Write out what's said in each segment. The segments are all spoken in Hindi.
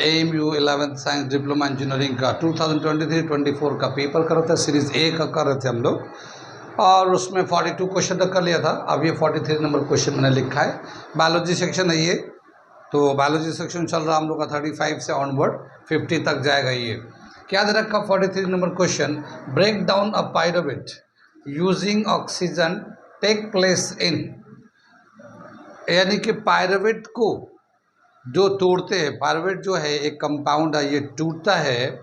AMU 11th science diploma engineering का 2023-24 का पेपर कर रहे थे, सीरीज़ ए का कर रहे थे हम लोग, और उसमें 42 क्वेश्चन तक कर लिया था। अब ये 43 नंबर क्वेश्चन मैंने लिखा है। बायोलॉजी सेक्शन है ये, तो बायोलॉजी सेक्शन चल रहा हम लोग का 35 से ऑनवर्ड 50 तक जाएगा। ये क्या दे रखा 43 number question, break down a pyruvate using oxygen take place in, यानी कि पायरुवेट को जो तोड़ते हैं, पायरुवेट जो है एक कंपाउंड है, ये टूटता है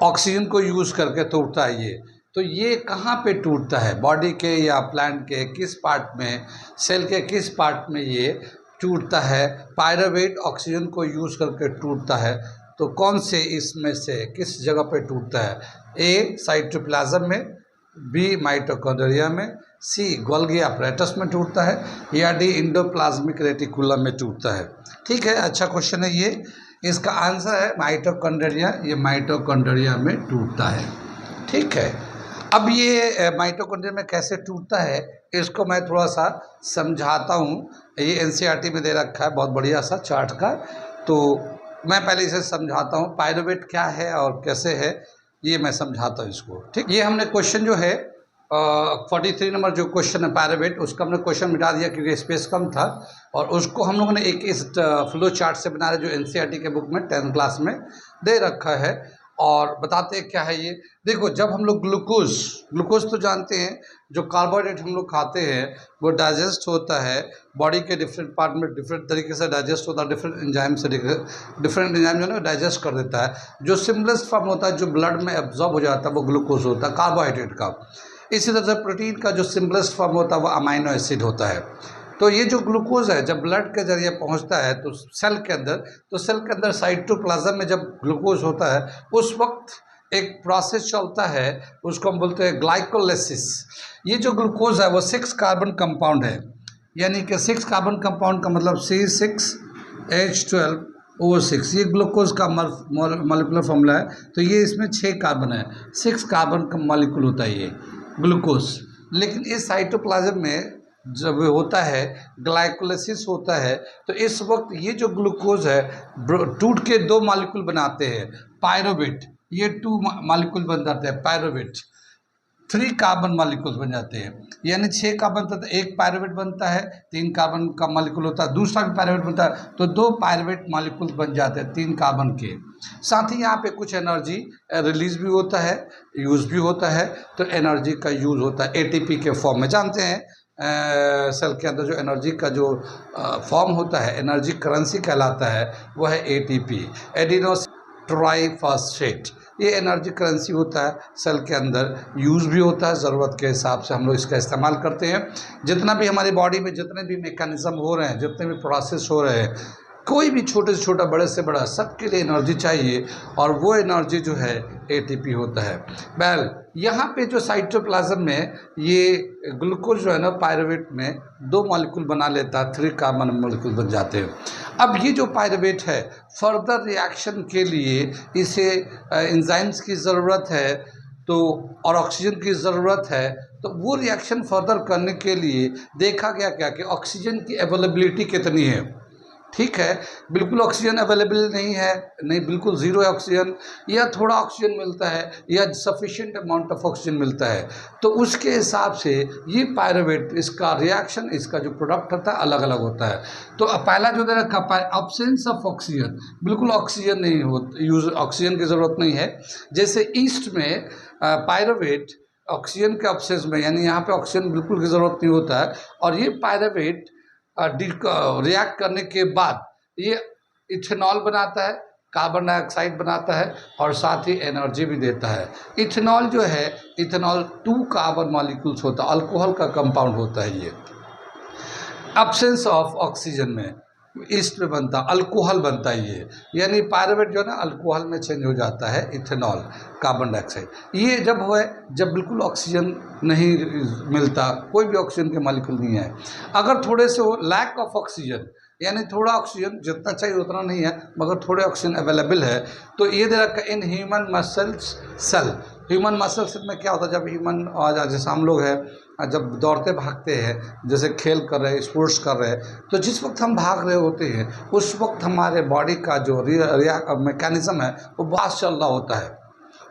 ऑक्सीजन को यूज़ करके तोड़ता है ये। तो ये कहाँ पे टूटता है, बॉडी के या प्लांट के किस पार्ट में, सेल के किस पार्ट में ये टूटता है? पायरुवेट ऑक्सीजन को यूज़ करके टूटता है, तो कौन से इसमें से किस जगह पे टूटता है? ए साइटोप्लाज्म में, बी माइटोकॉन्ड्रिया में, सी गोल्गी अपैरेटस में टूटता है, या डी एंडोप्लाज्मिक रेटिकुलम में टूटता है। ठीक है, अच्छा क्वेश्चन है ये। इसका आंसर है माइटोकॉन्ड्रिया, ये माइटोकॉन्ड्रिया में टूटता है। ठीक है, अब ये माइटोकॉन्ड्रिया में कैसे टूटता है इसको मैं थोड़ा सा समझाता हूँ। ये एनसीईआरटी में दे रखा है बहुत बढ़िया सा चार्ट का, तो मैं पहले इसे समझाता हूँ पायरुवेट क्या है और कैसे है, ये मैं समझाता हूँ इसको। ठीक, ये हमने क्वेश्चन जो है 43 नंबर जो क्वेश्चन है पायरुवेट, उसका हमने क्वेश्चन मिटा दिया क्योंकि स्पेस कम था, और उसको हम लोगों ने एक इस फ्लो चार्ट से बना रहे जो एनसीईआरटी के बुक में 10th क्लास में दे रखा है। और बताते हैं क्या है ये। देखो, जब हम लोग ग्लूकोज तो जानते हैं, जो कार्बोहाइड्रेट हम लोग खाते हैं वो डाइजेस्ट होता है बॉडी के डिफरेंट पार्ट में, डिफरेंट तरीके से डाइजेस्ट होता है, डिफरेंट एंजाइम से, डिफरेंट एंजाइम जो है डाइजेस्ट कर देता है। जो सिंपलेस्ट फॉर्म होता है जो ब्लड में एब्जॉर्ब हो जाता है वो ग्लूकोज होता है कार्बोहाइड्रेट का। इसी तरह से प्रोटीन का जो सिंपलेस्ट फॉर्म होता है वो अमाइनो एसिड होता है। तो ये जो ग्लूकोज है जब ब्लड के जरिए पहुंचता है तो सेल के अंदर, तो सेल के अंदर साइटोप्लाज्म में जब ग्लूकोज होता है उस वक्त एक प्रोसेस चलता है, उसको हम बोलते हैं ग्लाइकोलाइसिस। ये जो ग्लूकोज है वो 6 कार्बन कंपाउंड है, यानी कि 6 कार्बन कंपाउंड का मतलब C6H12O6, ये ग्लूकोज का मॉलिक्यूलर फॉर्मूला है। तो ये इसमें 6 कार्बन है, 6 कार्बन का मॉलिक्यूल होता है ये ग्लूकोज। लेकिन इस साइटोप्लाज्म में जब होता है ग्लाइकोलाइसिस होता है, तो इस वक्त ये जो ग्लूकोज है टूट के 2 मॉलिक्यूल बनाते हैं पायरुवेट, ये 2 मॉलिक्यूल बन जाते हैं पायरुवेट, 3 कार्बन मॉलिक्यूल्स बन जाते हैं, यानी 6 कार्बन बनता है, एक पायरुवेट बनता है, 3 कार्बन का मॉलिक्यूल होता है, दूसरा भी पायरुवेट बनता है, तो 2 पायरुवेट मॉलिक्यूल बन जाते हैं 3 कार्बन के। साथ ही यहाँ पे कुछ एनर्जी रिलीज भी होता है, यूज़ भी होता है, तो एनर्जी का यूज़ होता है एटीपी के फॉर्म में। जानते हैं सेल के अंदर जो एनर्जी का जो फॉर्म होता है, एनर्जी करेंसी कहलाता है, वो है एटीपी, एडिनोस ट्राइफॉस्फेट। ये एनर्जी करेंसी होता है, सेल के अंदर यूज़ भी होता है, ज़रूरत के हिसाब से हम लोग इसका इस्तेमाल करते हैं। जितना भी हमारी बॉडी में जितने भी मैकेनिज्म हो रहे हैं, जितने भी प्रोसेस हो रहे हैं, कोई भी छोटे से छोटा बड़े से बड़ा सबके लिए एनर्जी चाहिए, और वो एनर्जी जो है एटीपी होता है। वेल, यहाँ पे जो साइटोप्लाज्म में ये ग्लूकोज जो है ना पायरुवेट में 2 मॉलिक्यूल बना लेता है, 3 कार्बन मॉलिक्यूल बन जाते हैं। अब ये जो पायरुवेट है फर्दर रिएक्शन के लिए इसे एंजाइम्स की ज़रूरत है, तो और ऑक्सीजन की ज़रूरत है। तो वो रिएक्शन फर्दर करने के लिए देखा गया क्या कि ऑक्सीजन की अवेलेबिलिटी कितनी है। ठीक है, बिल्कुल ऑक्सीजन अवेलेबल नहीं है, नहीं बिल्कुल ज़ीरो है ऑक्सीजन, या थोड़ा ऑक्सीजन मिलता है, या सफिशिएंट अमाउंट ऑफ ऑक्सीजन मिलता है, तो उसके हिसाब से ये पायरुवेट, इसका रिएक्शन, इसका जो प्रोडक्ट होता है अलग अलग होता है। तो पहला जो दे रखा अब्सेंस ऑफ ऑक्सीजन, बिल्कुल ऑक्सीजन नहीं हो, यूज ऑक्सीजन की ज़रूरत नहीं है। जैसे ईस्ट में पायरुवेट ऑक्सीजन के अब्सेंस में, यानी यहाँ पे ऑक्सीजन बिल्कुल की ज़रूरत नहीं होता है, और ये पायरुवेट रिएक्ट करने के बाद ये इथेनॉल बनाता है, कार्बन डाइऑक्साइड बनाता है, और साथ ही एनर्जी भी देता है। इथेनॉल जो है, इथेनॉल 2 कार्बन मॉलिक्यूल्स होता है, अल्कोहल का कंपाउंड होता है ये। एब्सेंस ऑफ ऑक्सीजन में ईस्ट में बनता, अल्कोहल बनता है ये, यानी पायरुवेट जो है ना अल्कोहल में चेंज हो जाता है, इथेनॉल, कार्बन डाइऑक्साइड। ये जब हुआ जब बिल्कुल ऑक्सीजन नहीं मिलता, कोई भी ऑक्सीजन के मॉलिक्यूल नहीं है। अगर थोड़े से हो लैक ऑफ ऑक्सीजन, यानी थोड़ा ऑक्सीजन जितना चाहिए उतना नहीं है मगर थोड़े ऑक्सीजन अवेलेबल है, तो ये दे रखा in human muscles cell. Human muscle cell में क्या होता है, जब ह्यूमन जैसे हम लोग हैं जब दौड़ते भागते हैं, जैसे खेल कर रहे हैं, स्पोर्ट्स कर रहे हैं, तो जिस वक्त हम भाग रहे होते हैं उस वक्त हमारे बॉडी का जो मैकेनिज़्म है वो बहुत चल रहा होता है।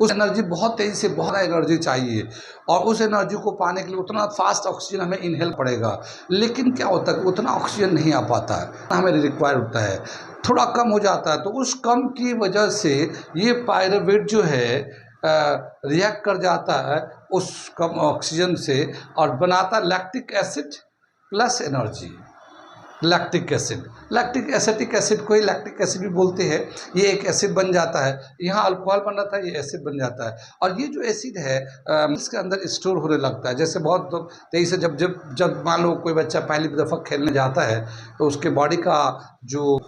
उस एनर्जी बहुत तेज़ी से, बहुत एनर्जी चाहिए, और उस एनर्जी को पाने के लिए उतना फास्ट ऑक्सीजन हमें इनहेल पड़ेगा। लेकिन क्या होता है, उतना ऑक्सीजन नहीं आ पाता है, हमें रिक्वायर होता है, थोड़ा कम हो जाता है। तो उस कम की वजह से ये पायरुवेट जो है रिएक्ट कर जाता है उस कम ऑक्सीजन से, और बनाता lactic acid plus energy. Lactic acetic acid को ही लैक्टिक एसिड भी बोलते हैं। ये एक एसिड बन जाता है, यहाँ अल्कोहल बन रहा था, ये एसिड बन जाता है, और ये जो एसिड है इसके अंदर स्टोर होने लगता है। जैसे बहुत तेजी से जब जब जब मान लो कोई बच्चा पहली दफ़ा खेलने जाता है तो उसके बॉडी का जो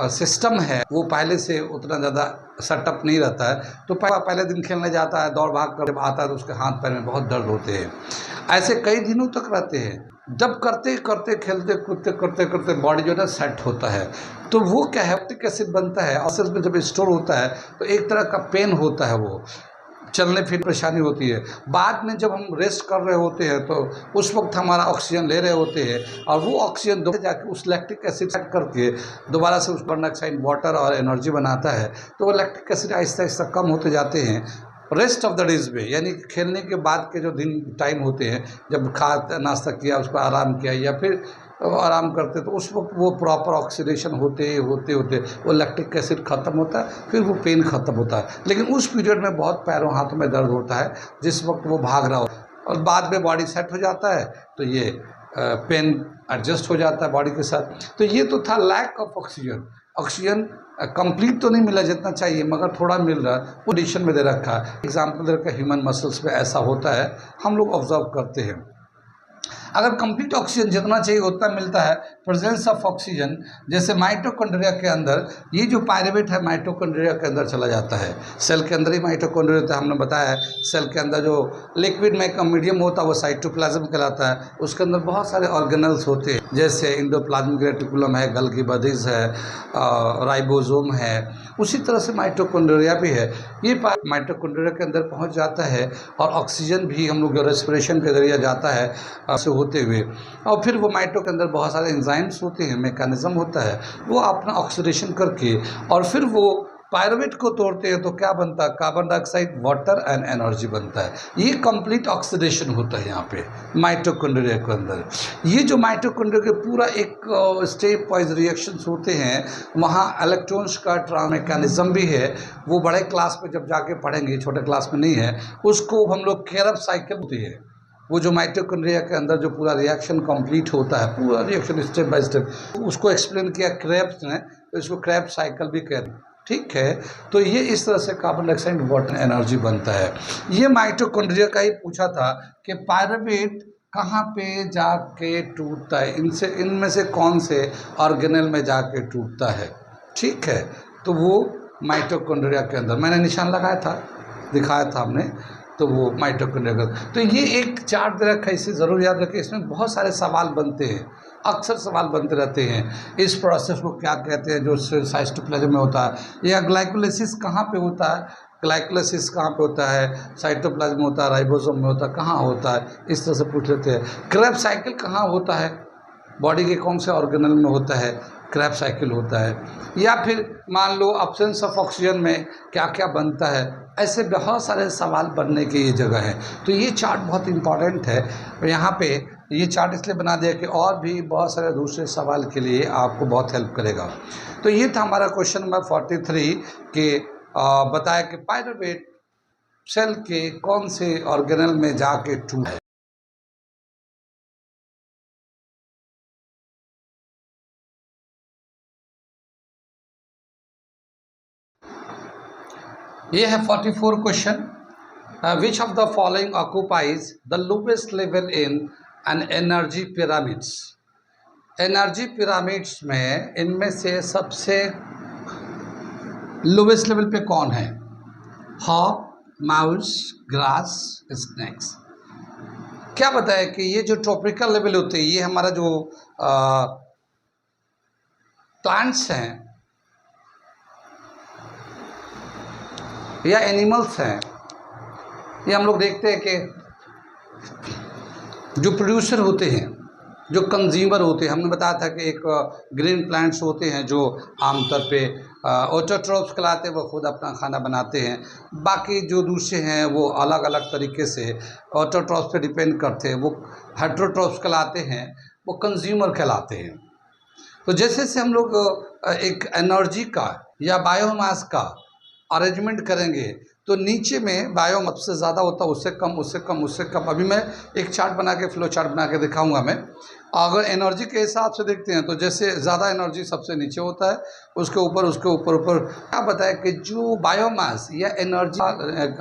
सिस्टम है वो पहले से उतना ज़्यादा सेटअप नहीं रहता है, तो पहले दिन खेलने जाता है, दौड़ भाग कर आता है तो उसके हाथ पैर में बहुत दर्द होते हैं। ऐसे कई दिनों तक रहते हैं। जब करते करते खेलते कूदते करते करते बॉडी जो है ना सेट होता है, तो वो क्या है, लैक्टिक एसिड बनता है, और सेल्स में जब स्टोर होता है तो एक तरह का पेन होता है, वो चलने फिर परेशानी होती है। बाद में जब हम रेस्ट कर रहे होते हैं तो उस वक्त हमारा ऑक्सीजन ले रहे होते हैं, और वो ऑक्सीजन दोबारा जाके उस लैक्टिक एसिड सेट करके दोबारा से उस कार्बन डाइऑक्साइड, वाटर और एनर्जी बनाता है। तो वो लैक्टिक एसिड आहिस्ता आहिस्ता कम होते जाते हैं रेस्ट ऑफ द डेज में, यानी खेलने के बाद के जो दिन टाइम होते हैं, जब खा नाश्ता किया, उसको आराम किया, या फिर आराम करते, तो उस वक्त वो प्रॉपर ऑक्सीडेशन होते होते होते वो लैक्टिक एसिड ख़त्म होता है, फिर वो पेन ख़त्म होता है। लेकिन उस पीरियड में बहुत पैरों हाथों में दर्द होता है जिस वक्त वो भाग रहा हो, और बाद में बॉडी सेट हो जाता है तो ये पेन एडजस्ट हो जाता है बॉडी के साथ। तो ये तो था lack of oxygen. Oxygen complete तो नहीं मिला जितना चाहिए, मगर थोड़ा मिल रहा है, कंडीशन में दे रखा है। एग्जाम्पल दे रखा है, ह्यूमन मसल्स में ऐसा होता है, हम लोग ऑब्जर्व करते हैं। अगर कंप्लीट ऑक्सीजन जितना चाहिए उतना मिलता है, प्रेजेंस ऑफ ऑक्सीजन, जैसे माइटोकॉन्ड्रिया के अंदर ये जो पायरुवेट है माइटोकॉन्ड्रिया के अंदर चला जाता है। सेल के अंदर ही माइटोकॉन्ड्रिया होता है, हमने बताया है। सेल के अंदर जो लिक्विड में मीडियम होता है वो साइटोप्लाज्म कहलाता है। उसके अंदर बहुत सारे ऑर्गेनल्स होते हैं, जैसे इंडोप्लाज्मिक रेटिकुलम है, गल्गी बॉडीज है, राइबोसोम है। उसी तरह से माइटोकॉन्ड्रिया भी है। ये माइटोकॉन्ड्रिया के अंदर पहुंच जाता है, और ऑक्सीजन भी हम लोग रेस्पिरेशन के जरिए जाता है से होते हुए, और फिर वो माइटो के अंदर बहुत सारे एंजाइम्स होते हैं, मैकेनिज्म होता है, वो अपना ऑक्सीडेशन करके और फिर वो पायरुवेट को तोड़ते हैं, तो क्या बनता है, carbon dioxide, water and energy बनता है। ये कंप्लीट ऑक्सीडेशन होता है यहाँ पे माइटोकॉन्ड्रिया के अंदर। ये जो माइटोकॉन्ड्रिया के पूरा एक स्टेप वाइज रिएक्शंस होते हैं, वहाँ इलेक्ट्रॉन्स का मैकेनिज्म भी है। वो बड़े क्लास में जब जाके पढ़ेंगे, छोटे क्लास में नहीं है। उसको हम लोग क्रेब्स साइकिल होती है। वो जो माइटोकॉन्ड्रिया के अंदर जो पूरा रिएक्शन कंप्लीट होता है, पूरा रिएक्शन स्टेप बाय स्टेप, उसको एक्सप्लेन किया क्रेब्स ने, तो इसको क्रेब साइकिल भी कहते हैं। ठीक है, तो ये इस तरह से कार्बन डाइऑक्साइड, वाटर, एनर्जी बनता है। ये माइटोकॉन्ड्रिया का ही पूछा था कि पायरुवेट कहाँ पे जाके टूटता है, इनमें से कौन से ऑर्गेनेल में जाके टूटता है। ठीक है, तो वो माइटोकॉन्ड्रिया के अंदर मैंने निशान लगाया था, दिखाया था हमने, तो वो माइटोकॉन्ड्रिया। तो ये एक चार्ट दे रखा है, इसे ज़रूर याद रखें। इसमें बहुत सारे सवाल बनते हैं, अक्सर सवाल बनते रहते हैं। इस प्रोसेस को क्या कहते हैं जो साइटोप्लाज्म में होता है, या ग्लाइकोलाइसिस कहाँ पे होता है, ग्लाइकोलाइसिस कहाँ पे होता है, साइटोप्लाज्म में होता है, राइबोसोम में होता है, कहाँ होता है, इस तरह से पूछ लेते हैं। क्रेब साइकिल कहाँ होता है, बॉडी के कौन से ऑर्गेनल में होता है, क्रेब साइकिल होता है। या फिर मान लो एब्सेंस ऑफ ऑक्सीजन में क्या क्या बनता है। ऐसे बहुत सारे सवाल बनने की ये जगह है। तो ये चार्ट बहुत इंपॉर्टेंट है। यहाँ पे ये चार्ट इसलिए बना दिया कि और भी बहुत सारे दूसरे सवाल के लिए आपको बहुत हेल्प करेगा। तो ये था हमारा क्वेश्चन नंबर 43 कि बताया कि पायरुवेट सेल के कौन से ऑर्गेनल में जाके टूट है। ये है 44 question. Which of the following occupies the lowest level in an energy pyramids. Energy pyramids में इनमें से सबसे लोवेस्ट लेवल पे कौन है? Hog, mouse, grass, snakes. क्या बताया कि ये जो ट्रॉपिकल लेवल होते हैं, ये हमारा जो प्लांट्स हैं या एनिमल्स हैं, ये हम लोग देखते हैं कि जो प्रोड्यूसर होते हैं, जो कंज्यूमर होते हैं, हमने बताया था कि एक ग्रीन प्लांट्स होते हैं जो आमतौर पे ऑटोट्रॉफ्स कहलाते हैं, वो खुद अपना खाना बनाते हैं। बाकी जो दूसरे हैं वो अलग अलग तरीके से ऑटोट्रॉफ्स पे डिपेंड करते हैं, वो हेटेरोट्रॉफ्स कहलाते हैं, वो कंज्यूमर कहलाते हैं। तो जैसे से हम लोग एक एनर्जी का या बायोमास का अरेंजमेंट करेंगे तो नीचे में बायोमास से ज़्यादा होता है, उससे कम, उससे कम, उससे कम। अभी मैं एक चार्ट बना के, फ्लो चार्ट बना के दिखाऊंगा मैं। अगर एनर्जी के हिसाब से देखते हैं तो जैसे ज़्यादा एनर्जी सबसे नीचे होता है, उसके ऊपर ऊपर क्या बताया कि जो बायोमास या energy,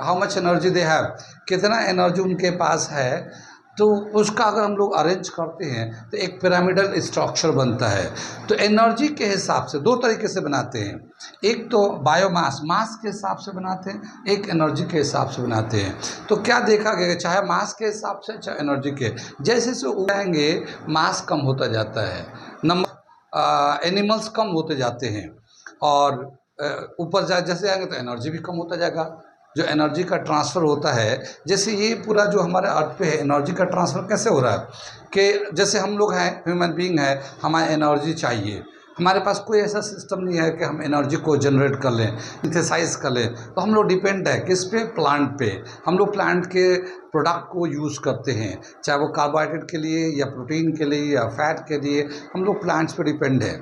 how much energy they have, कितना एनर्जी उनके पास है, तो उसका अगर हम लोग अरेंज करते हैं तो एक पिरामिडल स्ट्रक्चर बनता है। तो एनर्जी के हिसाब से दो तरीके से बनाते हैं, एक तो बायोमास, मास के हिसाब से बनाते हैं, एक एनर्जी के हिसाब से बनाते हैं। तो क्या देखा गया, चाहे मास के हिसाब से चाहे एनर्जी के, जैसे जैसे उगाएंगे मास कम होता जाता है, नंबर एनिमल्स कम होते जाते हैं, और ऊपर जैसे आएंगे तो एनर्जी भी कम होता जाएगा। जो एनर्जी का ट्रांसफ़र होता है, जैसे ये पूरा जो हमारे अर्थ पे है, एनर्जी का ट्रांसफ़र कैसे हो रहा है कि जैसे हम लोग हैं, ह्यूमन बीइंग है, हमें एनर्जी चाहिए, हमारे पास कोई ऐसा सिस्टम नहीं है कि हम एनर्जी को जनरेट कर लें, सिंथेसाइज कर लें। तो हम लोग डिपेंड है किस पे, प्लांट पे। हम लोग प्लांट के प्रोडक्ट को यूज़ करते हैं, चाहे वो कार्बोहाइड्रेट के लिए या प्रोटीन के लिए या फैट के लिए, हम लोग प्लांट्स पे डिपेंड है,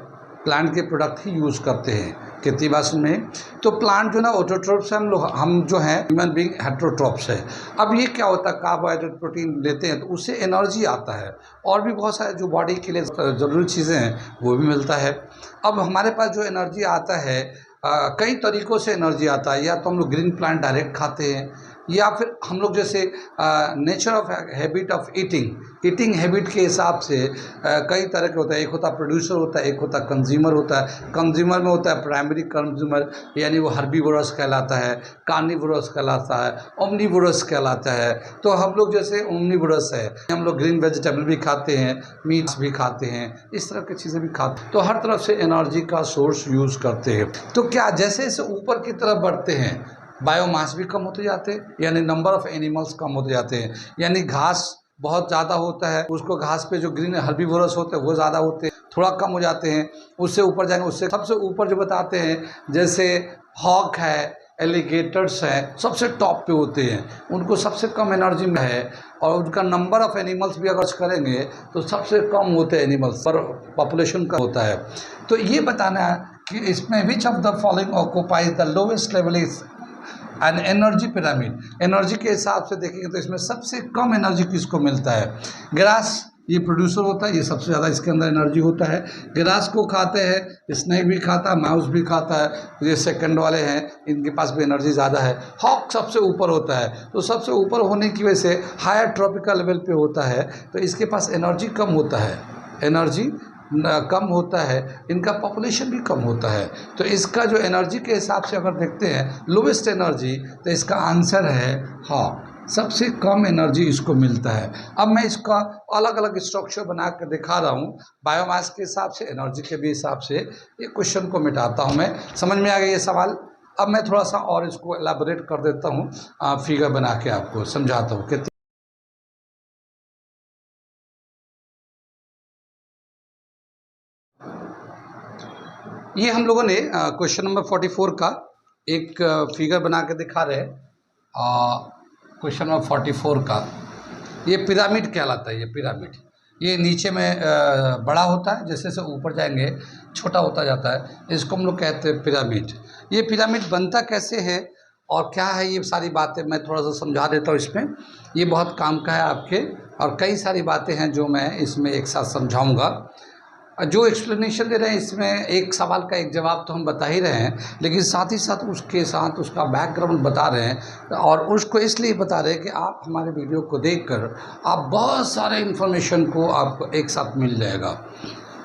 प्लांट के प्रोडक्ट ही यूज़ करते हैं खेती बाड़ी में। तो प्लांट जो ना ऑटोट्रॉफ्स है, हम जो हैं ह्यूमन बीइंग हेटेरोट्रॉफ्स है। अब ये क्या होता है, कार्बोहाइड्रेट प्रोटीन लेते हैं तो उससे एनर्जी आता है, और भी बहुत सारे जो बॉडी के लिए ज़रूरी चीज़ें हैं वो भी मिलता है। अब हमारे पास जो एनर्जी आता है, कई तरीक़ों से एनर्जी आता है। या तो हम लोग ग्रीन प्लांट डायरेक्ट खाते हैं, या फिर हम लोग जैसे nature of habit of eating habit के हिसाब से कई तरह के होता है। एक होता है प्रोड्यूसर होता है, एक होता है कंज्यूमर होता है। कंज्यूमर में होता है प्राइमरी कंज्यूमर, यानी वो हर्बीवोरस कहलाता है, कार्निवोरस कहलाता है, ओमनीवोरस कहलाता है। तो हम लोग जैसे ओमनीवोरस है, हम लोग ग्रीन वेजिटेबल भी खाते हैं, मीट्स भी खाते हैं, इस तरह की चीज़ें भी खाते हैं। तो हर तरफ से एनर्जी का सोर्स यूज़ करते हैं। तो क्या जैसे जैसे ऊपर की तरफ बढ़ते हैं, बायोमास भी कम होते जाते हैं, यानी नंबर ऑफ़ एनिमल्स कम होते जाते हैं। यानी घास बहुत ज़्यादा होता है, उसको घास पे जो ग्रीन हर्बीवोरस होते हैं वो ज़्यादा होते हैं, थोड़ा कम हो जाते हैं। उससे ऊपर जाएंगे, उससे सबसे ऊपर जो बताते हैं, जैसे हॉक है, एलिगेटर्स हैं, सबसे टॉप पे होते हैं, उनको सबसे कम एनर्जी में है। और उनका नंबर ऑफ़ एनिमल्स भी अगर करेंगे तो सबसे कम होते हैं एनिमल्स पर, पॉपुलेशन का होता है। तो ये बताना है कि इसमें विच of the following occupies the lowest level is an energy pyramid. Energy के हिसाब से देखेंगे तो इसमें सबसे कम एनर्जी किसको मिलता है, ग्रास, ये प्रोड्यूसर होता है, ये सबसे ज़्यादा इसके अंदर एनर्जी होता है। ग्रास को खाते हैं, स्नेक भी खाता है, माउस भी खाता है, ये सेकंड वाले हैं, इनके पास भी एनर्जी ज़्यादा है। हॉक सबसे ऊपर होता है, तो सबसे ऊपर होने की वजह से हायर ट्रॉपिकल लेवल पे होता है, तो इसके पास एनर्जी कम होता है, एनर्जी कम होता है, इनका पॉपुलेशन भी कम होता है। तो इसका जो एनर्जी के हिसाब से अगर देखते हैं लोवेस्ट एनर्जी, तो इसका आंसर है हाँ, सबसे कम एनर्जी इसको मिलता है। अब मैं इसका अलग अलग स्ट्रक्चर बना कर दिखा रहा हूँ, बायोमास के हिसाब से, एनर्जी के भी हिसाब से। ये क्वेश्चन को मिटाता हूँ मैं, समझ में आ गया ये सवाल। अब मैं थोड़ा सा और इसको एलाबोरेट कर देता हूँ, फिगर बना के आपको समझाता हूँ कि ये हम लोगों ने क्वेश्चन नंबर 44 का एक फिगर बना के दिखा रहे हैं। क्वेश्चन नंबर 44 का ये पिरामिड कहलाता है। ये पिरामिड, ये नीचे में बड़ा होता है, जैसे जैसे ऊपर जाएंगे छोटा होता जाता है, इसको हम लोग कहते हैं पिरामिड। ये पिरामिड बनता कैसे है और क्या है, ये सारी बातें मैं थोड़ा सा समझा देता हूँ इसमें। ये बहुत काम का है आपके, और कई सारी बातें हैं जो मैं इसमें एक साथ समझाऊँगा। जो एक्सप्लेनेशन दे रहे हैं इसमें एक सवाल का एक जवाब तो हम बता ही रहे हैं, लेकिन साथ ही साथ उसके साथ उसका बैकग्राउंड बता रहे हैं, और उसको इसलिए बता रहे हैं कि आप हमारे वीडियो को देखकर आप बहुत सारे इन्फॉर्मेशन को आपको एक साथ मिल जाएगा,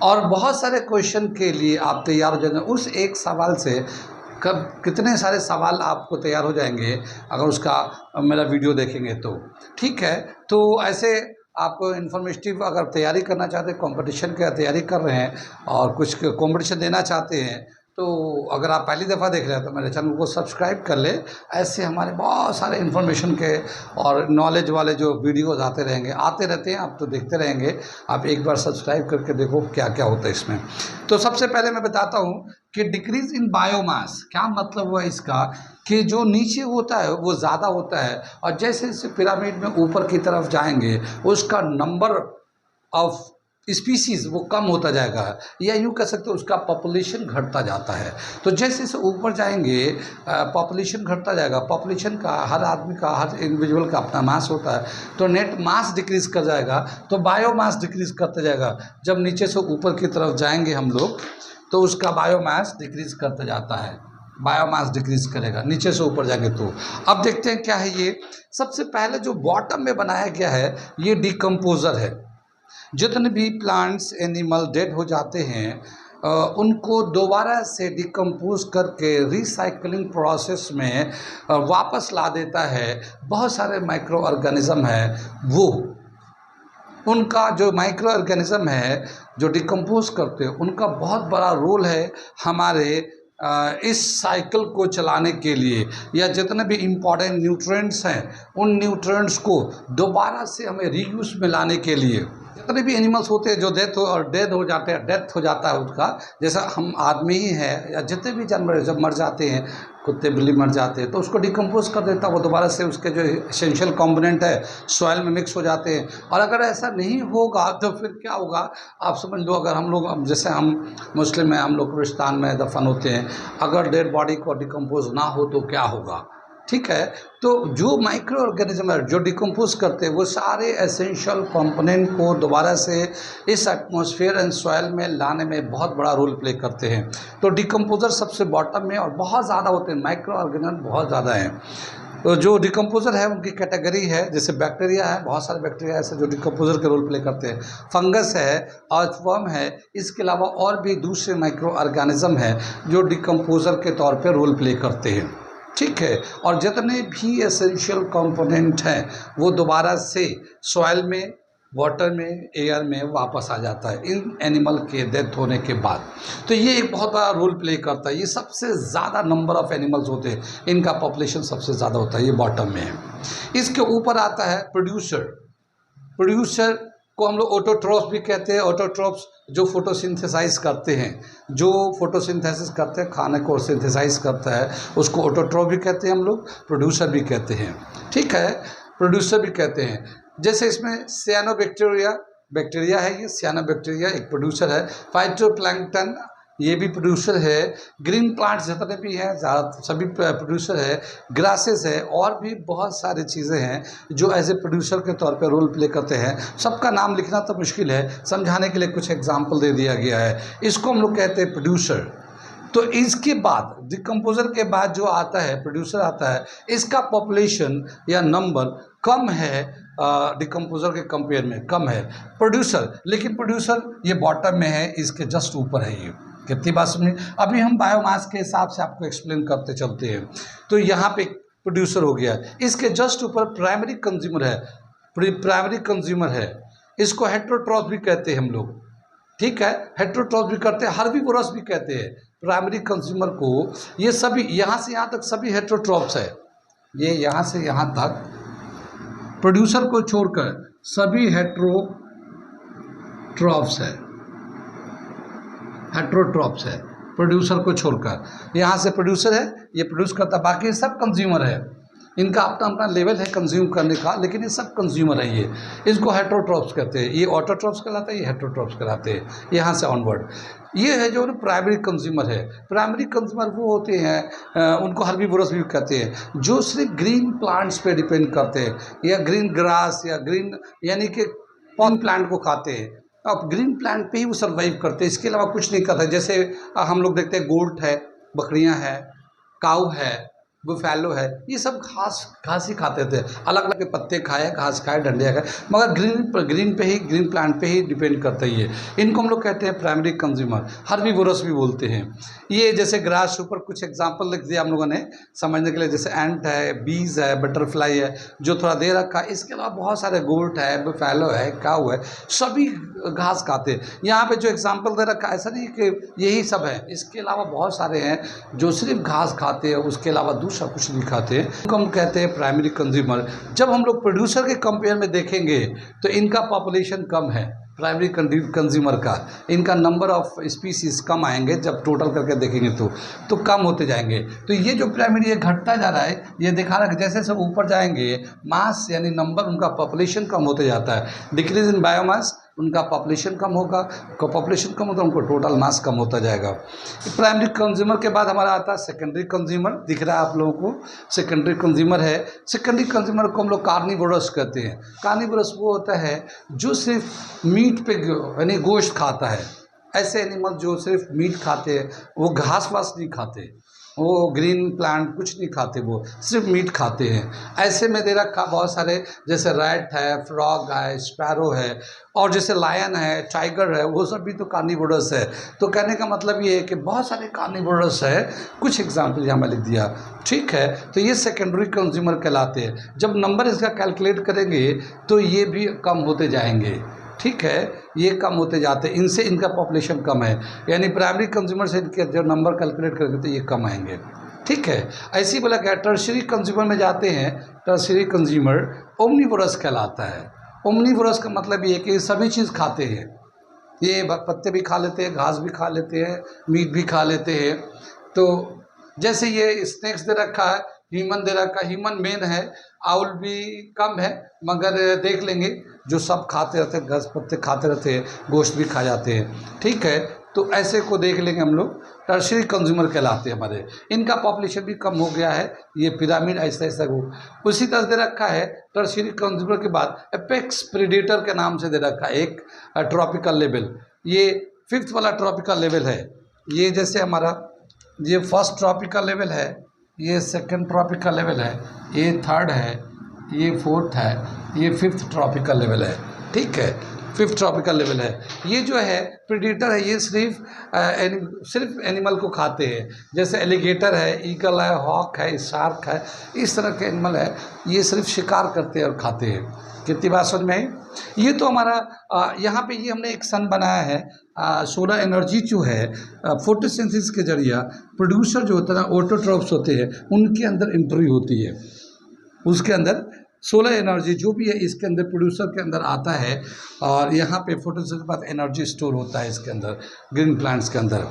और बहुत सारे क्वेश्चन के लिए आप तैयार हो जाएंगे। उस एक सवाल से कब कितने सारे सवाल आपको तैयार हो जाएंगे अगर उसका मेरा वीडियो देखेंगे तो, ठीक है। तो ऐसे आपको इन्फॉर्मेटिव अगर तैयारी करना चाहते हैं, कंपटीशन की तैयारी कर रहे हैं और कुछ कंपटीशन देना चाहते हैं, तो अगर आप पहली दफ़ा देख रहे हैं तो मेरे चैनल को सब्सक्राइब कर ले। ऐसे हमारे बहुत सारे इन्फॉर्मेशन के और नॉलेज वाले जो वीडियोस आते रहेंगे, आते रहते हैं, आप तो देखते रहेंगे। आप एक बार सब्सक्राइब करके देखो क्या क्या होता है इसमें। तो सबसे पहले मैं बताता हूँ कि डिक्रीज इन बायोमास क्या मतलब हुआ इसका, कि जो नीचे होता है वो ज़्यादा होता है और जैसे जैसे पिरामिड में ऊपर की तरफ जाएंगे उसका नंबर ऑफ स्पीसीज़ वो कम होता जाएगा, या यूँ कह सकते हो उसका पॉपुलेशन घटता जाता है। तो जैसे जैसे ऊपर जाएंगे पॉपुलेशन घटता जाएगा। पॉपुलेशन का हर आदमी का, हर इंडिविजुअल का अपना मास होता है, तो नेट मास डिक्रीज़ कर जाएगा तो बायोमास डिक्रीज़ करता जाएगा। जब नीचे से ऊपर की तरफ जाएंगे हम लोग तो उसका बायोमास डिक्रीज़ करता जाता है, बायोमास डिक्रीज़ करेगा नीचे से ऊपर जाएंगे तो। अब देखते हैं क्या है ये। सबसे पहले जो बॉटम में बनाया गया है ये डिकम्पोज़र है। जितने भी प्लांट्स एनिमल डेड हो जाते हैं उनको दोबारा से डिकम्पोज करके रिसाइकलिंग प्रोसेस में वापस ला देता है। बहुत सारे माइक्रो ऑर्गेनिज्म है, वो उनका जो माइक्रो ऑर्गेनिज्म है जो डिकम्पोज करते हैं उनका बहुत बड़ा रोल है हमारे इस साइकिल को चलाने के लिए, या जितने भी इम्पॉर्टेंट न्यूट्रिएंट्स हैं उन न्यूट्रिएंट्स को दोबारा से हमें रीयूज में लाने के लिए। जितने भी एनिमल्स होते हैं जो डेथ हो जाते हैं, डेथ हो जाता है उनका, जैसा हम आदमी ही है या जितने भी जानवर जब मर जाते हैं, कुत्ते बिल्ली मर जाते हैं तो उसको डिकम्पोज कर देता है वो, दोबारा से उसके जो एसेंशियल कंपोनेंट है सॉइल में मिक्स हो जाते हैं। और अगर ऐसा नहीं होगा तो फिर क्या होगा आप समझ लो। अगर हम लोग, जैसे हम मुस्लिम हैं, हम लोग कब्रिस्तान में दफन होते हैं, अगर डेड बॉडी को डिकम्पोज ना हो तो क्या होगा, ठीक है। तो जो माइक्रो ऑर्गेनिज्म है जो डिकम्पोज करते हैं वो सारे एसेंशियल कंपोनेंट को दोबारा से इस एटमॉस्फेयर एंड सॉइल में लाने में बहुत बड़ा रोल प्ले करते हैं। तो डिकम्पोजर सबसे बॉटम में और बहुत ज़्यादा होते हैं, माइक्रो ऑर्गेनिज्म बहुत ज़्यादा हैं। तो जो डिकम्पोजर है उनकी कैटेगरी है, जैसे बैक्टीरिया है, बहुत सारे बैक्टीरिया ऐसे जो डिकम्पोजर के रोल प्ले करते हैं। फंगस है, अर्थवर्म है, इसके अलावा और भी दूसरे माइक्रो ऑर्गेनिज्म हैं जो डिकम्पोजर के तौर पर रोल प्ले करते हैं, ठीक है। और जितने भी एसेंशियल कंपोनेंट हैं वो दोबारा से सॉइल में, वाटर में, एयर में वापस आ जाता है इन एनिमल के डेथ होने के बाद। तो ये एक बहुत बड़ा रोल प्ले करता है। ये सबसे ज़्यादा नंबर ऑफ एनिमल्स होते हैं, इनका पॉपुलेशन सबसे ज़्यादा होता है, ये बॉटम में है। इसके ऊपर आता है प्रोड्यूसर। प्रोड्यूसर को हम लोग ऑटोट्रॉप्स भी कहते हैं। ऑटोट्रॉप्स जो फोटोसिंथेसाइज करते हैं, जो फोटोसिंथेसिस करते हैं, खाने को सिंथेसाइज करता है, उसको ऑटोट्रॉप भी कहते हैं हम लोग, प्रोड्यूसर भी कहते हैं, ठीक है, प्रोड्यूसर भी कहते हैं। जैसे इसमें बैक्टीरिया है, ये सियानोबैक्टीरिया एक प्रोड्यूसर है। फाइटोप्लैंक्टन ये भी प्रोड्यूसर है। ग्रीन प्लांट्स जितने भी हैं ज़्यादा सभी प्रोड्यूसर है। ग्रासेस है, और भी बहुत सारी चीज़ें हैं जो एज ए प्रोड्यूसर के तौर पे रोल प्ले करते हैं। सबका नाम लिखना तो मुश्किल है, समझाने के लिए कुछ एग्जांपल दे दिया गया है। इसको हम लोग कहते हैं प्रोड्यूसर। तो इसके बाद डिकम्पोजर के बाद जो आता है प्रोड्यूसर आता है, इसका पॉपुलेशन या नंबर कम है डिकम्पोजर के कंपेयर में, कम है प्रोड्यूसर। लेकिन प्रोड्यूसर ये बॉटम में है, इसके जस्ट ऊपर है। ये कितनी बात समझी। अभी हम बायोमास के हिसाब से आपको एक्सप्लेन करते चलते हैं। तो यहाँ पे प्रोड्यूसर हो गया, इसके जस्ट ऊपर प्राइमरी कंज्यूमर है। प्राइमरी कंज्यूमर है, इसको हेटेरोट्रॉप्स भी कहते हैं हम लोग, ठीक है, हेटेरोट्रॉप्स भी करते हैं, हर्बीवोरस भी कहते हैं प्राइमरी कंज्यूमर को। ये सभी यहाँ से यहाँ तक सभी हेटेरोट्रॉप्स है। ये यहाँ से यहाँ तक प्रोड्यूसर को छोड़कर सभी हेटेरोट्रॉप्स है, हेटेरोट्रॉप्स है प्रोड्यूसर को छोड़कर। यहाँ से प्रोड्यूसर है, ये प्रोड्यूस करता, बाकी सब कंज्यूमर है। इनका अपना अपना लेवल है कंज्यूम करने का, लेकिन ये सब कंज्यूमर है। ये इसको हेटेरोट्रॉप्स कहते हैं। ये ऑटोट्रॉप्स कहलाते हैं, ये हेटेरोट्रॉप्स कहलाते हैं। यहाँ से ऑनवर्ड ये है जो प्राइमरी कंज्यूमर है। प्राइमरी कंज्यूमर वो होते हैं, उनको हर्बीवोरस भी कहते हैं, जो सिर्फ ग्रीन प्लांट्स पे डिपेंड करते हैं, या ग्रीन ग्रास या ग्रीन यानी कि पॉन प्लांट को खाते हैं। अब ग्रीन प्लांट पे ही वो सर्वाइव करते हैं, इसके अलावा कुछ नहीं करते। जैसे हम लोग देखते हैं गोट है, बकरियां हैं, काऊ है, बुफेलो है, ये सब घास ही खाते थे, अलग अलग के पत्ते खाए, घास खाए, डंडियाँ खाए, मगर ग्रीन प्लांट पे ही डिपेंड करता है ये। इनको हम लोग कहते हैं प्राइमरी कंज्यूमर, हर्बीवोरस भी बोलते हैं। ये जैसे ग्रास ऊपर कुछ एग्जांपल लिख दिया हम लोगों ने समझने के लिए, जैसे एंट है, बीज है, बटरफ्लाई है जो थोड़ा दे रखा है। इसके अलावा बहुत सारे गोट है, बुफेलो है, काऊ है, सभी घास खाते हैं। यहाँ पे जो एग्जांपल दे रखा है ऐसा नहीं कि यही सब है, इसके अलावा बहुत सारे हैं जो सिर्फ घास खाते हैं, उसके अलावा दूसरा कुछ नहीं खाते हैं। उनको हम कहते हैं प्राइमरी कंज्यूमर। जब हम लोग प्रोड्यूसर के कंपेयर में देखेंगे तो इनका पॉपुलेशन कम है, प्राइमरी कंज्यूमर का, इनका नंबर ऑफ स्पीसीज कम आएंगे जब टोटल करके देखेंगे तो कम होते जाएंगे। तो ये जो प्राइमरी ये घटता जा रहा है, ये दिखा रहा है कि जैसे सब ऊपर जाएंगे मास यानी नंबर, उनका पॉपुलेशन कम होते जाता है। डिक्रीज इन बायोमास, उनका पॉपुलेशन कम होगा, पॉपुलेशन कम होता है, उनको टोटल मास कम होता जाएगा। प्राइमरी कंज्यूमर के बाद हमारा आता है सेकेंडरी कंज्यूमर, दिख रहा है आप लोगों को, सेकेंडरी कंज्यूमर है। सेकेंडरी कंज्यूमर को हम लोग कार्निवोरस कहते हैं। कार्निवोरस वो होता है जो सिर्फ मीट पे यानी गोश्त खाता है। ऐसे एनिमल जो सिर्फ मीट खाते हैं, वो घास वास नहीं खाते, वो ग्रीन प्लांट कुछ नहीं खाते, वो सिर्फ मीट खाते हैं। ऐसे में दे रखा बहुत सारे, जैसे रैट है, फ्रॉग है, स्पैरो है, और जैसे लायन है, टाइगर है, वो सब भी तो कार्निवोरस है। तो कहने का मतलब ये है कि बहुत सारे कार्निवोरस है, कुछ एग्जाम्पल यहाँ मैं लिख दिया, ठीक है। तो ये सेकेंडरी कंज्यूमर कहलाते हैं। जब नंबर इसका कैलकुलेट करेंगे तो ये भी कम होते जाएंगे, ठीक है, ये कम होते जाते हैं, इनसे इनका पॉपुलेशन कम है, यानी प्राइमरी कंज्यूमर से इनके जब नंबर कैलकुलेट करेंगे तो ये कम आएंगे, ठीक है। ऐसे ही बोला क्या, टर्शियरी कंज्यूमर में जाते हैं। टर्शियरी कंज्यूमर ओमनीवोरस कहलाता है। ओमनीवोरस का मतलब ये कि सभी चीज़ खाते हैं, ये पत्ते भी खा लेते हैं, घास भी खा लेते हैं, मीट भी खा लेते हैं। तो जैसे ये स्नेक्स दे रखा है, ह्यूमन दे रखा है, ह्यूमन मेन है, आउल भी कम है, मगर देख लेंगे जो सब खाते रहते हैं, घास पत्ते खाते रहते हैं, गोश्त भी खा जाते हैं, ठीक है। तो ऐसे को देख लेंगे हम लोग, टर्शियरी कंज्यूमर कहलाते हैं हमारे। इनका पॉपुलेशन भी कम हो गया है, ये पिरामिड ऐसा ऐसा हो। उसी तरह दे रखा है टर्शियरी कंज्यूमर के बाद एपेक्स प्रेडेटर के नाम से दे रखा है एक ट्रॉपिकल लेवल। ये 5th वाला ट्रॉपिकल लेवल है। ये जैसे हमारा ये फर्स्ट ट्रॉपिकल लेवल है, ये सेकंड ट्रॉपिकल लेवल है, ये थर्ड है, ये फोर्थ है, ये 5th ट्रॉपिकल लेवल है, ठीक है, 5th ट्रॉपिकल लेवल है। ये जो है प्रेडेटर है, ये सिर्फ एनिमल को खाते हैं, जैसे एलिगेटर है, ईगल है, हॉक है, शार्क है, इस तरह के एनिमल है, ये सिर्फ शिकार करते हैं और खाते हैं। कितनी बात समझ में आई? ये तो हमारा यहाँ पे ये हमने एक सन बनाया है। सोलर एनर्जी जो है फोटोसिंथेसिस के जरिए प्रोड्यूसर जो होता है ना, ऑटोट्रॉप्स होते हैं, उनके अंदर एंट्री होती है, उसके अंदर सोलर एनर्जी जो भी है इसके अंदर प्रोड्यूसर के अंदर आता है, और यहाँ पे फोटोसिंथेसिस के बाद एनर्जी स्टोर होता है इसके अंदर, ग्रीन प्लांट्स के अंदर।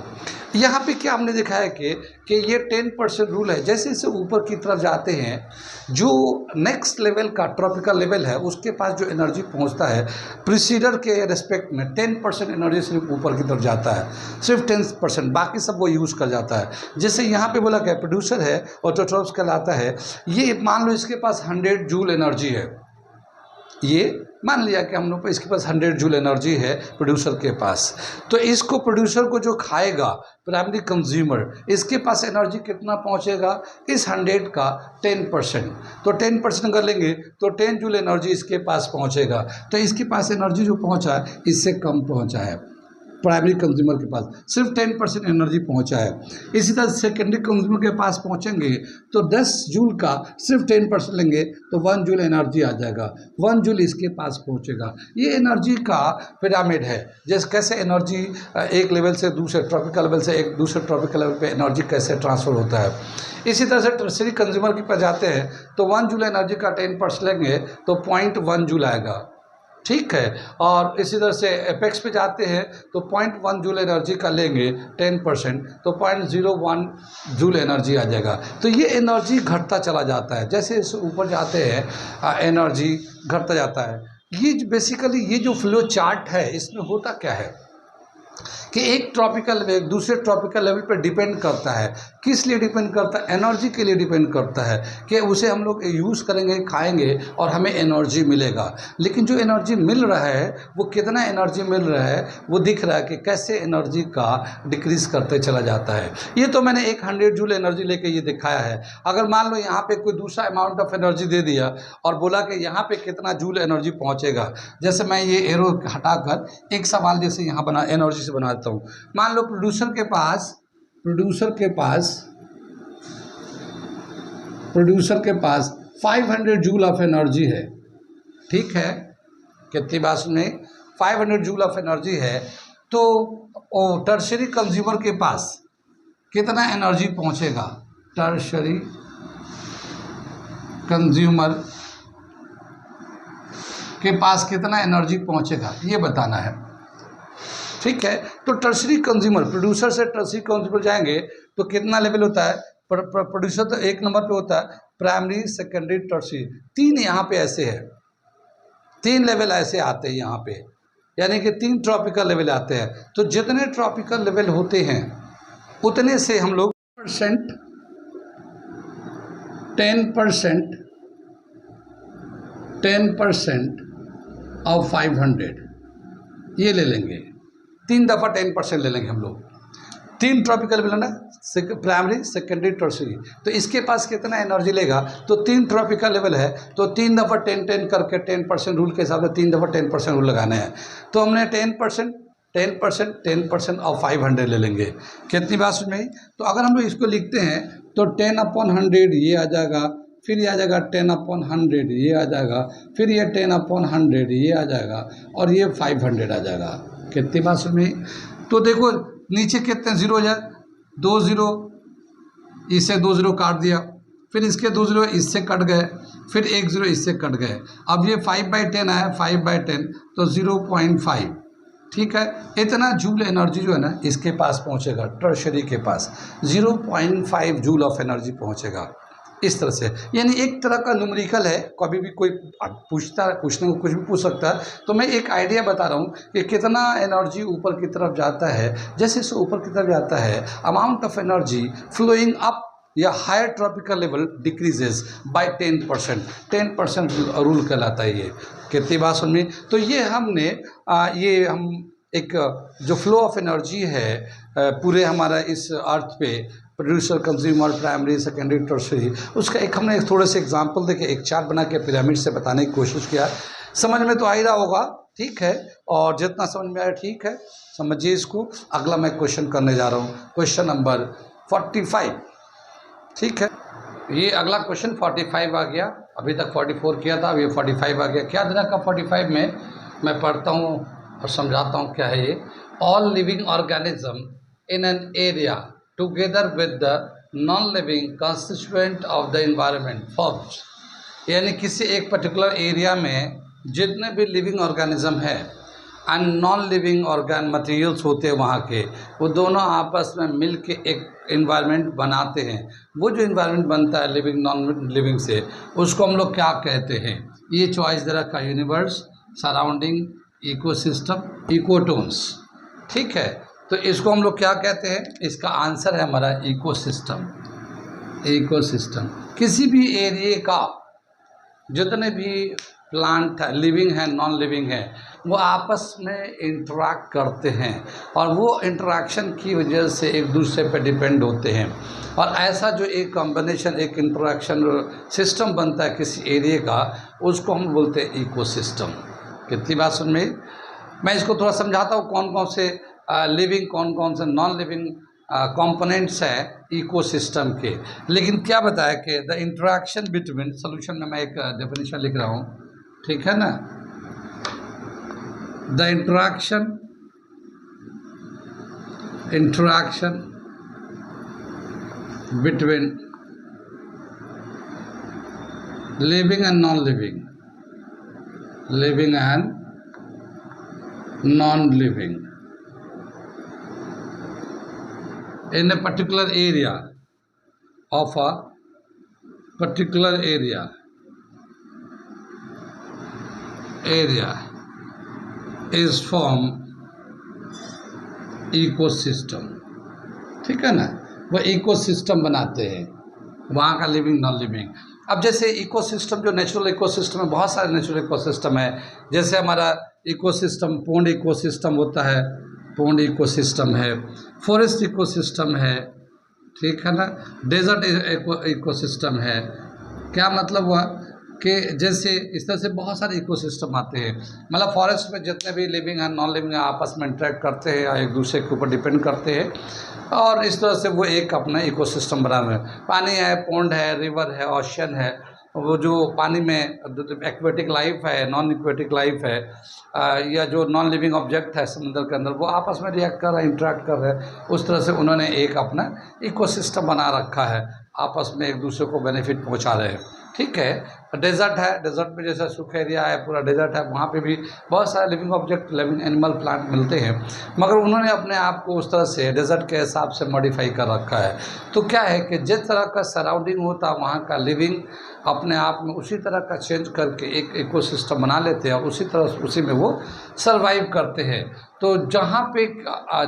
यहाँ पे क्या हमने देखा है कि ये 10% रूल है। जैसे जैसे ऊपर की तरफ जाते हैं, जो नेक्स्ट लेवल का ट्रॉपिकल लेवल है उसके पास जो एनर्जी पहुँचता है, प्रीसीडर के रिस्पेक्ट में 10% एनर्जी सिर्फ ऊपर की तरफ जाता है, सिर्फ 10%, बाकी सब वो यूज़ कर जाता है। जैसे यहाँ पे बोला क्या, प्रोड्यूसर है, ऑटोट्रॉप्स कहलाता है। ये मान लो इसके पास 100 जूल एनर्जी है, ये मान लिया कि हम लोग इसके पास 100 जूल एनर्जी है प्रोड्यूसर के पास, तो इसको प्रोड्यूसर को जो खाएगा प्राइमरी कंज्यूमर, इसके पास एनर्जी कितना पहुंचेगा, इस 100 का 10%, तो 10% कर लेंगे तो 10 जूल एनर्जी इसके पास पहुंचेगा। तो इसके पास एनर्जी जो पहुंचा है इससे कम पहुंचा है, प्राइमरी कंज्यूमर के पास सिर्फ 10% एनर्जी पहुंचा है। इसी तरह सेकेंडरी कंज्यूमर के पास पहुंचेंगे तो 10 जूल का सिर्फ 10% लेंगे तो 1 जूल एनर्जी आ जाएगा, 1 जूल इसके पास पहुंचेगा। ये एनर्जी का पिरामिड है, जैसे कैसे एनर्जी एक लेवल से दूसरे ट्रॉपिकल लेवल से एक दूसरे ट्रॉपिकल लेवल पे एनर्जी कैसे ट्रांसफ़र होता है। इसी तरह से टर्शियरी कंज्यूमर के पास जाते हैं तो 1 जूल एनर्जी का 10% लेंगे तो 0.1 जूल आएगा, ठीक है। और इसी तरह से एपेक्स पे जाते हैं तो 0.1 जूल एनर्जी का लेंगे 10%, तो 0.01 जूल एनर्जी आ जाएगा। तो ये एनर्जी घटता चला जाता है, जैसे इस ऊपर जाते हैं एनर्जी घटता जाता है। ये बेसिकली ये जो फ्लो चार्ट है इसमें होता क्या है, कि एक ट्रॉपिकल लेवल दूसरे ट्रॉपिकल लेवल पर डिपेंड करता है। किस लिए डिपेंड करता है? एनर्जी के लिए डिपेंड करता है कि उसे हम लोग यूज़ करेंगे, खाएंगे और हमें एनर्जी मिलेगा। लेकिन जो एनर्जी मिल रहा है वो कितना एनर्जी मिल रहा है वो दिख रहा है कि कैसे एनर्जी का डिक्रीज करते चला जाता है। ये तो मैंने एक 100 जूल एनर्जी लेके ये दिखाया है। अगर मान लो यहाँ पे कोई दूसरा अमाउंट ऑफ एनर्जी दे दिया और बोला कि यहाँ पे कितना जूल एनर्जी पहुँचेगा, जैसे मैं ये एरो हटाकर एक सवाल जैसे यहाँ बना एनर्जी से बना देता हूँ। मान लो प्रोड्यूसर के पास 500 जूल ऑफ एनर्जी है, ठीक है, कितनी बात सुने, 500 जूल ऑफ एनर्जी है, तो टर्शरी कंज्यूमर के पास कितना एनर्जी पहुंचेगा? टर्शरी कंज्यूमर के पास कितना एनर्जी पहुंचेगा ये बताना है, ठीक है। तो टर्शरी कंज्यूमर, प्रोड्यूसर से टर्शरी कंज्यूमर जाएंगे तो कितना लेवल होता है? प्रोड्यूसर तो एक नंबर पे होता है, प्राइमरी, सेकेंडरी, टर्शरी, 3 यहाँ पे ऐसे है, 3 लेवल ऐसे आते हैं यहाँ पे, यानी कि 3 ट्रॉपिकल लेवल आते हैं। तो जितने ट्रॉपिकल लेवल होते हैं उतने से हम लोग 10% ऑफ 500 ये ले लेंगे, 3 दफ़ा 10% ले लेंगे हम लोग। 3 ट्रॉपिकल लेवल है ना, प्राइमरी, सेकेंडरी, टर्शरी, तो इसके पास कितना एनर्जी लेगा? तो 3 ट्रॉपिकल लेवल है तो 3 दफ़ा 10 करके 10% रूल के हिसाब से 3 दफ़ा 10% रूल लगाना है। तो हमने 10% ऑफ 500 ले लेंगे। कितनी बात समझ में आई? तो अगर हम लोग इसको लिखते हैं तो 10/100 ये आ जाएगा, फिर ये आ जाएगा 10/100 ये आ जाएगा, फिर ये 10/100 ये आ जाएगा और ये 500 आ जाएगा। कितनी बात समझ में आई? तो देखो नीचे कितने जीरो हो जाए, 2 ज़ीरो, इससे 2 ज़ीरो काट दिया, फिर इसके 2 ज़ीरो इससे कट गए, फिर 1 ज़ीरो इससे कट गए। अब ये 5/10 आया, 5/10 तो 0.5, ठीक है। इतना जूल एनर्जी जो है ना इसके पास पहुंचेगा, टर्शरी के पास 0.5 जूल ऑफ एनर्जी पहुंचेगा। इस तरह से, यानी एक तरह का न्यूमेरिकल है। कभी भी कोई पूछने को कुछ भी पूछ सकता है, तो मैं एक आइडिया बता रहा हूँ कि कितना एनर्जी ऊपर की तरफ जाता है। जैसे जैसे ऊपर की तरफ जाता है, amount of energy flowing up या higher tropical level decreases by 10% rule कहलाता है ये। कितनी बात समझ में? तो ये हमने हम एक जो फ्लो ऑफ एनर्जी है पूरे हमारा इस अर्थ पे, producer, consumer, primary, secondary, tertiary, उसका एक हमने थोड़े से एग्जांपल देके एक चार्ट बना के पिरामिड से बताने की कोशिश किया। समझ में तो आ ही रहा होगा, ठीक है, और जितना समझ में आया ठीक है, समझिए इसको। अगला मैं क्वेश्चन करने जा रहा हूँ, क्वेश्चन नंबर 45, ठीक है। ये अगला क्वेश्चन 45 आ गया, अभी तक 44 किया था, अब ये 45 आ गया। क्या दिना का 45 में मैं पढ़ता हूँ और समझाता हूँ क्या है ये। All living organism in an area together with the non living constituent of the environment forms, यानी किसी एक पर्टिकुलर एरिया में जितने भी लिविंग ऑर्गेनिज्म है and non living organ materials होते हैं वहाँ के, वो दोनों आपस में मिल के एक इन्वायरमेंट बनाते हैं। वो जो इन्वायरमेंट बनता है लिविंग नॉन लिविंग से, उसको हम लोग क्या कहते हैं? ये चॉइस दे रखा, यूनिवर्स, सराउंडिंग, इकोसिस्टम, इकोटोन्स, ठीक है। तो इसको हम लोग क्या कहते हैं? इसका आंसर है हमारा इकोसिस्टम। इकोसिस्टम किसी भी एरिया का जितने भी प्लांट है, लिविंग है, नॉन लिविंग है, वो आपस में इंटरेक्ट करते हैं और वो इंटरेक्शन की वजह से एक दूसरे पर डिपेंड होते हैं। और ऐसा जो एक कॉम्बिनेशन, एक इंटरेक्शन सिस्टम बनता है किसी एरिया का, उसको हम बोलते हैं इकोसिस्टम। कितनी बात सुन में? मैं इसको थोड़ा समझाता हूँ कौन कौन से लिविंग, कौन कौन से नॉन लिविंग कंपोनेंट्स हैं इकोसिस्टम के। लेकिन क्या बताया कि द इंटरेक्शन बिटवीन, सोल्यूशन में मैं एक डेफिनेशन लिख रहा हूँ, ठीक है ना। The interaction between living and non living, living and non living in a particular area of a particular area is formed ecosystem, ठीक है ना, वह इकोसिस्टम बनाते हैं वहाँ का लिविंग नॉन लिविंग। अब जैसे इकोसिस्टम, जो नेचुरल इकोसिस्टम है, बहुत सारे नेचुरल इकोसिस्टम है। जैसे हमारा इकोसिस्टम पॉन्ड इकोसिस्टम होता है, पॉन्ड इकोसिस्टम है, फॉरेस्ट इकोसिस्टम है, ठीक है ना, डेजर्ट इकोसिस्टम है। क्या मतलब हुआ कि जैसे इस तरह से बहुत सारे इकोसिस्टम आते हैं। मतलब फॉरेस्ट में जितने भी लिविंग है नॉन लिविंग है आपस में इंटरेक्ट करते हैं या एक दूसरे के ऊपर डिपेंड करते हैं, और इस तरह से वो एक अपना इकोसिस्टम बना हुआ है। पानी है, पॉन्ड है, रिवर है, ओशन है, वो जो पानी में एक्वेटिक लाइफ है, नॉन एक्वेटिक लाइफ है, या जो नॉन लिविंग ऑब्जेक्ट है समुद्र के अंदर, वो आपस में रिएक्ट कर रहे हैं, इंटरेक्ट कर रहे हैं। उस तरह से उन्होंने एक अपना इकोसिस्टम बना रखा है, आपस में एक दूसरे को बेनिफिट पहुंचा रहे हैं, ठीक है। डेजर्ट है, डेजर्ट में जैसे सूखा एरिया है, पूरा डेजर्ट है, वहाँ पे भी बहुत सारे living object, living animal, plant मिलते हैं, मगर उन्होंने अपने आप को उस तरह से डेजर्ट के हिसाब से मॉडिफाई कर रखा है। तो क्या है कि जिस तरह का सराउंडिंग होता है वहाँ का लिविंग अपने आप में उसी तरह का चेंज करके एक इकोसिस्टम बना लेते हैं, और उसी तरह उसी में वो सर्वाइव करते हैं। तो जहाँ पे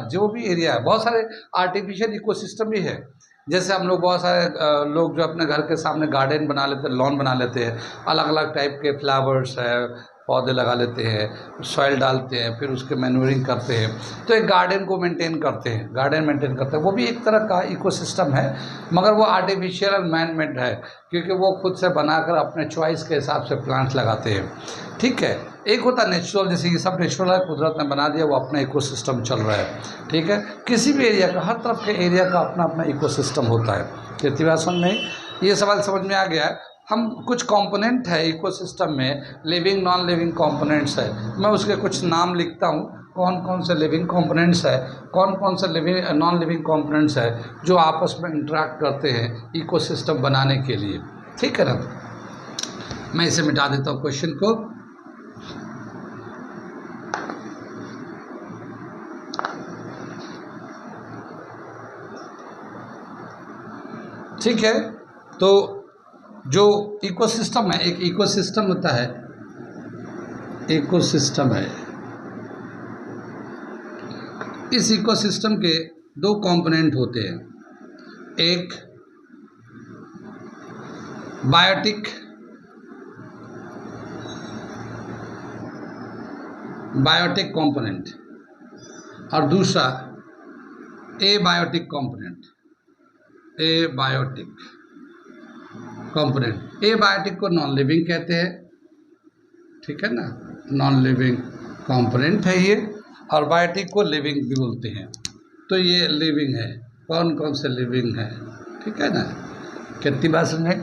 जो भी एरिया है, बहुत सारे आर्टिफिशियल इकोसिस्टम भी है। जैसे हम लोग बहुत सारे लोग जो अपने घर के सामने गार्डन बना लेते हैं, लॉन बना लेते हैं, अलग अलग टाइप के फ्लावर्स है, पौधे लगा लेते हैं, सॉइल डालते हैं, फिर उसके मैन्यूरिंग करते हैं, तो एक गार्डन को मेंटेन करते हैं, गार्डन मेंटेन करते हैं। वो भी एक तरह का इकोसिस्टम है, मगर वो आर्टिफिशियल और मैन मेड है, क्योंकि वो खुद से बनाकर अपने चॉइस के हिसाब से प्लांट्स लगाते हैं, ठीक है। एक होता है नेचुरल, जैसे ये सब नेचुरल है, कुदरत ने बना दिया, वो अपना इकोसिस्टम चल रहा है, ठीक है। किसी भी एरिया का, हर तरफ के एरिया का अपना अपना इकोसिस्टम होता है। कितनी बात समझ में, ये सवाल समझ में आ गया है। हम कुछ कंपोनेंट है इकोसिस्टम में, लिविंग नॉन लिविंग कंपोनेंट्स है, मैं उसके कुछ नाम लिखता हूँ, कौन कौन से लिविंग कंपोनेंट्स है, कौन कौन से लिविंग नॉन लिविंग कंपोनेंट्स है जो आपस में इंटरेक्ट करते हैं इकोसिस्टम बनाने के लिए, ठीक है ना। मैं इसे मिटा देता हूँ क्वेश्चन को। ठीक है, तो जो इकोसिस्टम है, एक इकोसिस्टम होता है, इकोसिस्टम है, इस इकोसिस्टम के दो कंपोनेंट होते हैं, एक बायोटिक कंपोनेंट और दूसरा abiotic component. Abiotic component, abiotic को नॉन लिविंग कहते हैं, ठीक है ना, नॉन लिविंग कंपोनेंट है ये, और बायोटिक को लिविंग भी बोलते हैं। तो ये लिविंग है, कौन कौन से लिविंग है, ठीक है ना, कितनी बात समझे।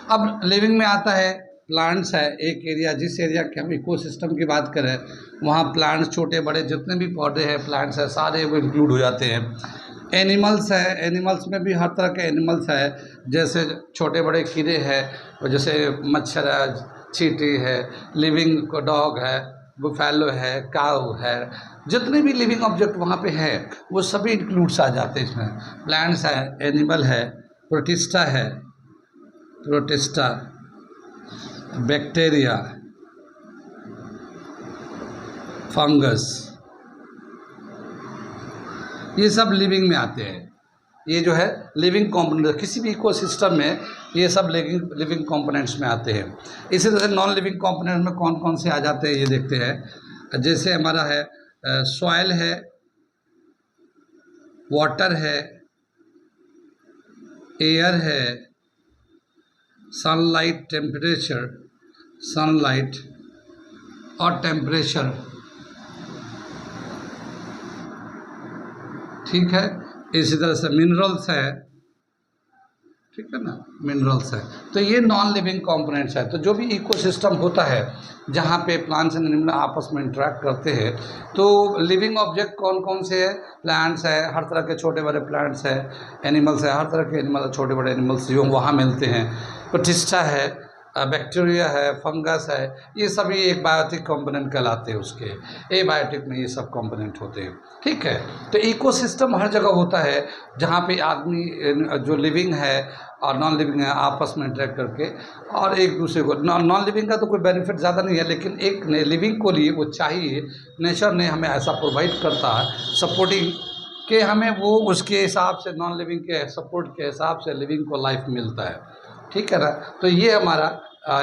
अब लिविंग में आता है प्लांट्स है, एक एरिया, जिस एरिया के हम इकोसिस्टम की बात करें वहाँ प्लांट्स, छोटे बड़े जितने भी पौधे हैं, प्लांट्स है, सारे वो इंक्लूड हो जाते हैं। एनिमल्स है, एनिमल्स में भी हर तरह के एनिमल्स है, जैसे छोटे बड़े कीड़े हैं, जैसे मच्छर है, चींटी है, लिविंग डॉग है, बुफेलो है, काऊ है, जितने भी लिविंग ऑब्जेक्ट वहाँ पे है वो सभी इंक्लूड्स आ जाते हैं इसमें। प्लांट्स है, एनिमल है, प्रोटिस्टा है, प्रोटिस्टा, बैक्टीरिया, फंगस, ये सब लिविंग में आते हैं। ये जो है लिविंग कंपोनेंट, किसी भी इकोसिस्टम में ये सब लिविंग कंपोनेंट्स में आते हैं। इसी तरह से नॉन लिविंग कंपोनेंट में कौन कौन से आ जाते हैं ये देखते हैं। जैसे हमारा है सॉइल है, वाटर है, एयर है, सनलाइट, टेम्परेचर, सनलाइट और टेम्परेचर, ठीक है। इसी तरह से मिनरल्स है, ठीक है ना, मिनरल्स है। तो ये नॉन लिविंग कंपोनेंट्स है। तो जो भी इकोसिस्टम होता है जहाँ पे प्लांट्स एंड एनिमल आपस में इंटरेक्ट करते हैं, तो लिविंग ऑब्जेक्ट कौन कौन से है, प्लांट्स है, हर तरह के छोटे बड़े प्लांट्स है, एनिमल्स है, हर तरह के एनिमल, छोटे बड़े एनिमल्स जो वहाँ मिलते हैं, प्रोटिस्टा है, बैक्टीरिया है, फंगस है, ये सभी एक बायोटिक कंपोनेंट कहलाते हैं उसके। एबायोटिक में ये सब कंपोनेंट होते हैं, ठीक है। तो इकोसिस्टम हर जगह होता है जहाँ पे आदमी जो लिविंग है और नॉन लिविंग है आपस में इंटरेक्ट करके और एक दूसरे को, नॉन लिविंग का तो कोई बेनिफिट ज़्यादा नहीं है, लेकिन एक लिविंग को लिए वो चाहिए, नेचर ने हमें ऐसा प्रोवाइड करता है, सपोर्टिंग कि हमें वो उसके हिसाब से नॉन लिविंग के सपोर्ट के हिसाब से लिविंग को लाइफ मिलता है, ठीक है ना। तो ये हमारा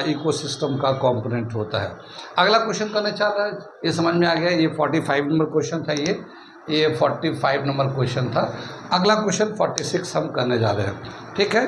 इकोसिस्टम का कंपोनेंट होता है। अगला क्वेश्चन करने चल रहा है, ये समझ में आ गया। ये 45 नंबर क्वेश्चन था, ये 45 नंबर क्वेश्चन था। अगला क्वेश्चन 46 हम करने जा रहे हैं, ठीक है।